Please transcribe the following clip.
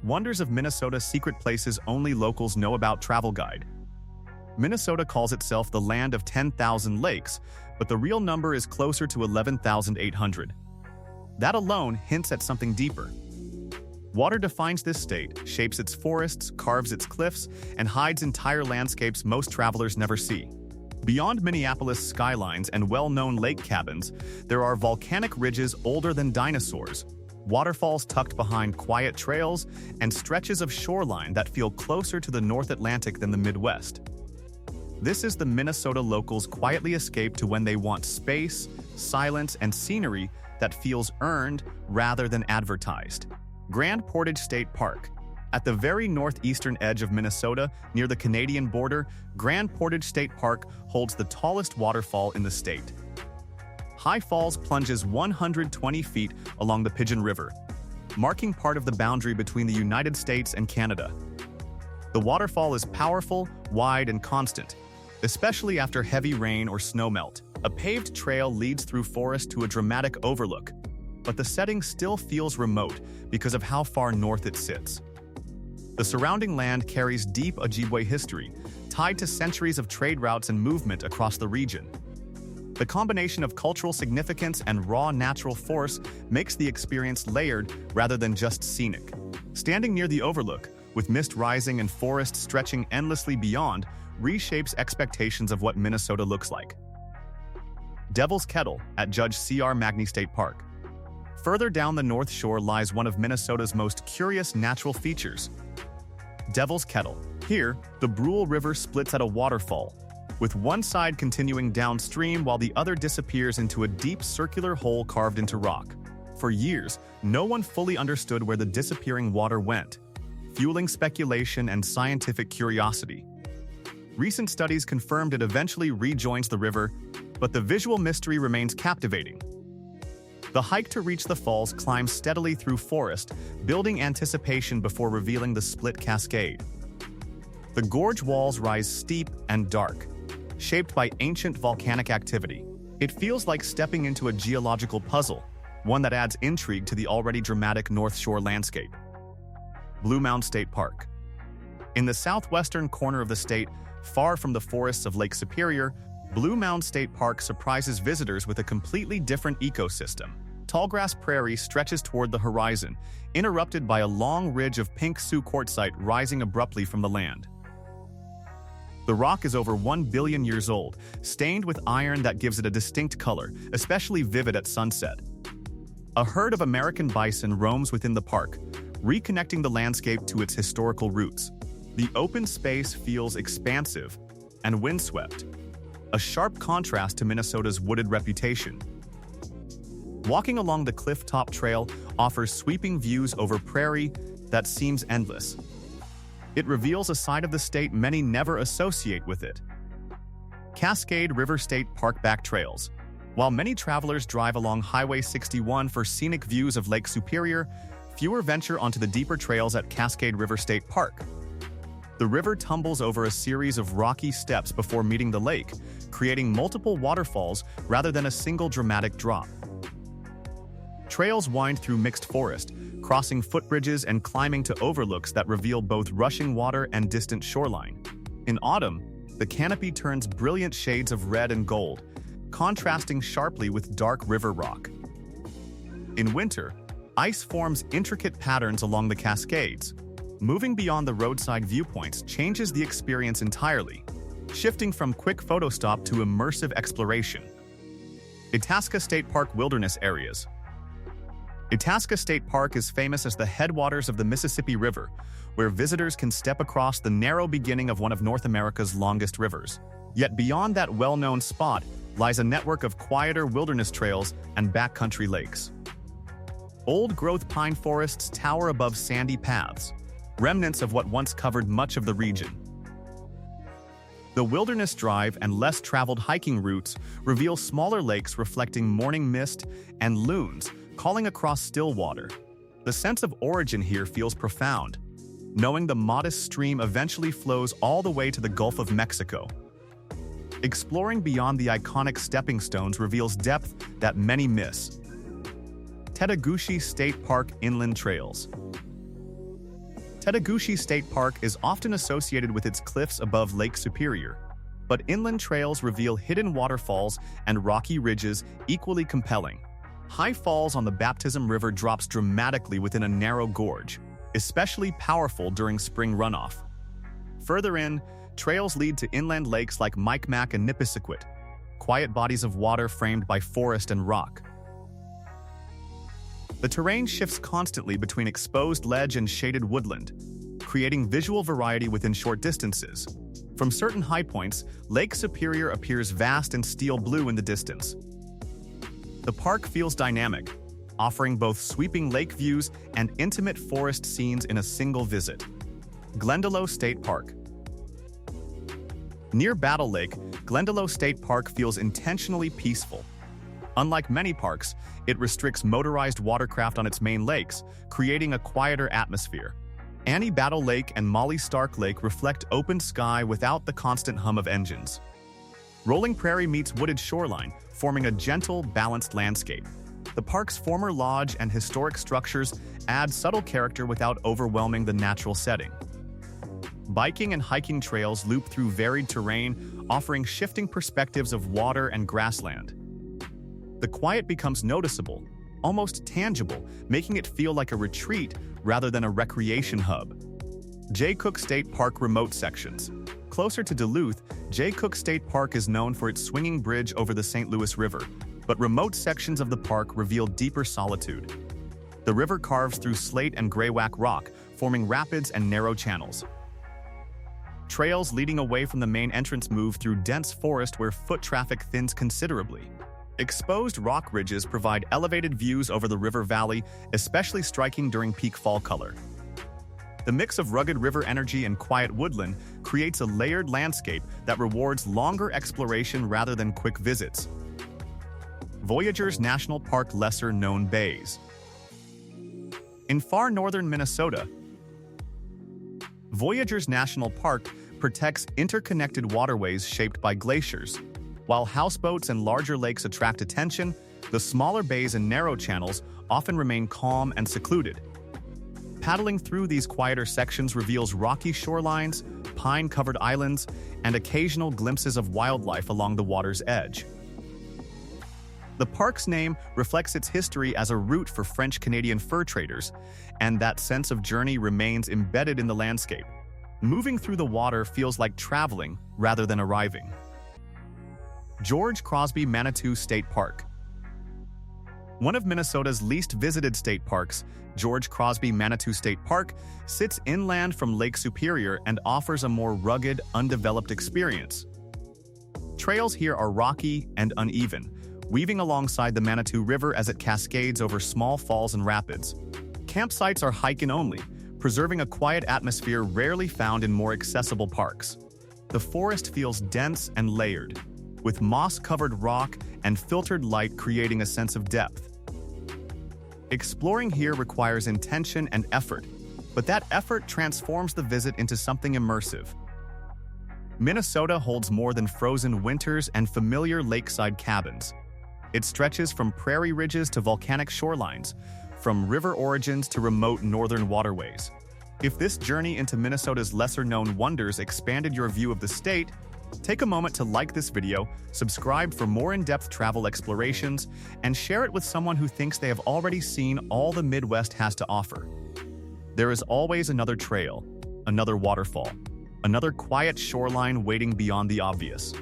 Wonders of Minnesota: Secret Places Only Locals Know About travel guide. Minnesota calls itself the land of 10,000 lakes, but the real number is closer to 11,800. That alone hints at something deeper. Water defines this state, shapes its forests, carves its cliffs, and hides entire landscapes most travelers never see. Beyond Minneapolis skylines and well-known lake cabins, there are volcanic ridges older than dinosaurs, waterfalls tucked behind quiet trails, and stretches of shoreline that feel closer to the North Atlantic than the Midwest. This is the Minnesota locals quietly escape to when they want space, silence, and scenery that feels earned rather than advertised. Grand Portage State Park. At the very northeastern edge of Minnesota, near the Canadian border, Grand Portage State Park holds the tallest waterfall in the state. High Falls plunges 120 feet along the Pigeon River, marking part of the boundary between the United States and Canada. The waterfall is powerful, wide, and constant, especially after heavy rain or snowmelt. A paved trail leads through forest to a dramatic overlook, but the setting still feels remote because of how far north it sits. The surrounding land carries deep Ojibwe history, tied to centuries of trade routes and movement across the region. The combination of cultural significance and raw natural force makes the experience layered rather than just scenic. Standing near the overlook, with mist rising and forest stretching endlessly beyond, reshapes expectations of what Minnesota looks like. Devil's Kettle at Judge C.R. Magny State Park. Further down the North Shore lies one of Minnesota's most curious natural features, Devil's Kettle. Here, the Brule River splits at a waterfall, with one side continuing downstream while the other disappears into a deep circular hole carved into rock. For years, no one fully understood where the disappearing water went, fueling speculation and scientific curiosity. Recent studies confirmed it eventually rejoins the river, but the visual mystery remains captivating. The hike to reach the falls climbs steadily through forest, building anticipation before revealing the split cascade. The gorge walls rise steep and dark, shaped by ancient volcanic activity. It feels like stepping into a geological puzzle, one that adds intrigue to the already dramatic North Shore landscape. Blue Mound State Park. In the southwestern corner of the state, far from the forests of Lake Superior, Blue Mound State Park surprises visitors with a completely different ecosystem. Tallgrass prairie stretches toward the horizon, interrupted by a long ridge of pink Sioux quartzite rising abruptly from the land. The rock is over 1 billion years old, stained with iron that gives it a distinct color, especially vivid at sunset. A herd of American bison roams within the park, reconnecting the landscape to its historical roots. The open space feels expansive and windswept, a sharp contrast to Minnesota's wooded reputation. Walking along the cliff-top trail offers sweeping views over prairie that seems endless. It reveals a side of the state many never associate with it. Cascade River State Park back trails. While many travelers drive along Highway 61 for scenic views of Lake Superior, fewer venture onto the deeper trails at Cascade River State Park. The river tumbles over a series of rocky steps before meeting the lake, creating multiple waterfalls rather than a single dramatic drop. Trails wind through mixed forest, crossing footbridges and climbing to overlooks that reveal both rushing water and distant shoreline. In autumn, the canopy turns brilliant shades of red and gold, contrasting sharply with dark river rock. In winter, ice forms intricate patterns along the cascades. Moving beyond the roadside viewpoints changes the experience entirely, shifting from quick photo stop to immersive exploration. Itasca State Park Wilderness Areas. Itasca State Park is famous as the headwaters of the Mississippi River, where visitors can step across the narrow beginning of one of North America's longest rivers. Yet beyond that well-known spot lies a network of quieter wilderness trails and backcountry lakes. Old-growth pine forests tower above sandy paths, remnants of what once covered much of the region. The Wilderness Drive and less traveled hiking routes reveal smaller lakes reflecting morning mist and loons calling across still water. The sense of origin here feels profound, knowing the modest stream eventually flows all the way to the Gulf of Mexico. Exploring beyond the iconic stepping stones reveals depth that many miss. Tetagouchie State Park Inland Trails. Chattahoochee State Park is often associated with its cliffs above Lake Superior, but inland trails reveal hidden waterfalls and rocky ridges equally compelling. High Falls on the Baptism River drops dramatically within a narrow gorge, especially powerful during spring runoff. Further in, trails lead to inland lakes like Micmac and Nipissequit, quiet bodies of water framed by forest and rock. The terrain shifts constantly between exposed ledge and shaded woodland, creating visual variety within short distances. From certain high points, Lake Superior appears vast and steel blue in the distance. The park feels dynamic, offering both sweeping lake views and intimate forest scenes in a single visit. Glendalough State Park. Near Battle Lake, Glendalough State Park feels intentionally peaceful. Unlike many parks, it restricts motorized watercraft on its main lakes, creating a quieter atmosphere. Annie Battle Lake and Molly Stark Lake reflect open sky without the constant hum of engines. Rolling Prairie meets wooded shoreline, forming a gentle, balanced landscape. The park's former lodge and historic structures add subtle character without overwhelming the natural setting. Biking and hiking trails loop through varied terrain, offering shifting perspectives of water and grassland. The quiet becomes noticeable, almost tangible, making it feel like a retreat rather than a recreation hub. Jay Cooke State Park remote sections. Closer to Duluth, Jay Cooke State Park is known for its swinging bridge over the St. Louis River, but remote sections of the park reveal deeper solitude. The river carves through slate and graywacke rock, forming rapids and narrow channels. Trails leading away from the main entrance move through dense forest where foot traffic thins considerably. Exposed rock ridges provide elevated views over the river valley, especially striking during peak fall color. The mix of rugged river energy and quiet woodland creates a layered landscape that rewards longer exploration rather than quick visits. Voyageurs National Park lesser-known bays. In far northern Minnesota, Voyageurs National Park protects interconnected waterways shaped by glaciers. While houseboats and larger lakes attract attention, the smaller bays and narrow channels often remain calm and secluded. Paddling through these quieter sections reveals rocky shorelines, pine-covered islands, and occasional glimpses of wildlife along the water's edge. The park's name reflects its history as a route for French-Canadian fur traders, and that sense of journey remains embedded in the landscape. Moving through the water feels like traveling rather than arriving. George Crosby Manitou State Park. One of Minnesota's least visited state parks, George Crosby Manitou State Park sits inland from Lake Superior and offers a more rugged, undeveloped experience. Trails here are rocky and uneven, weaving alongside the Manitou River as it cascades over small falls and rapids. Campsites are hike-in only, preserving a quiet atmosphere rarely found in more accessible parks. The forest feels dense and layered, with moss-covered rock and filtered light creating a sense of depth. Exploring here requires intention and effort, but that effort transforms the visit into something immersive. Minnesota holds more than frozen winters and familiar lakeside cabins. It stretches from prairie ridges to volcanic shorelines, from river origins to remote northern waterways. If this journey into Minnesota's lesser-known wonders expanded your view of the state, take a moment to like this video, subscribe for more in-depth travel explorations, and share it with someone who thinks they have already seen all the Midwest has to offer. There is always another trail, another waterfall, another quiet shoreline waiting beyond the obvious.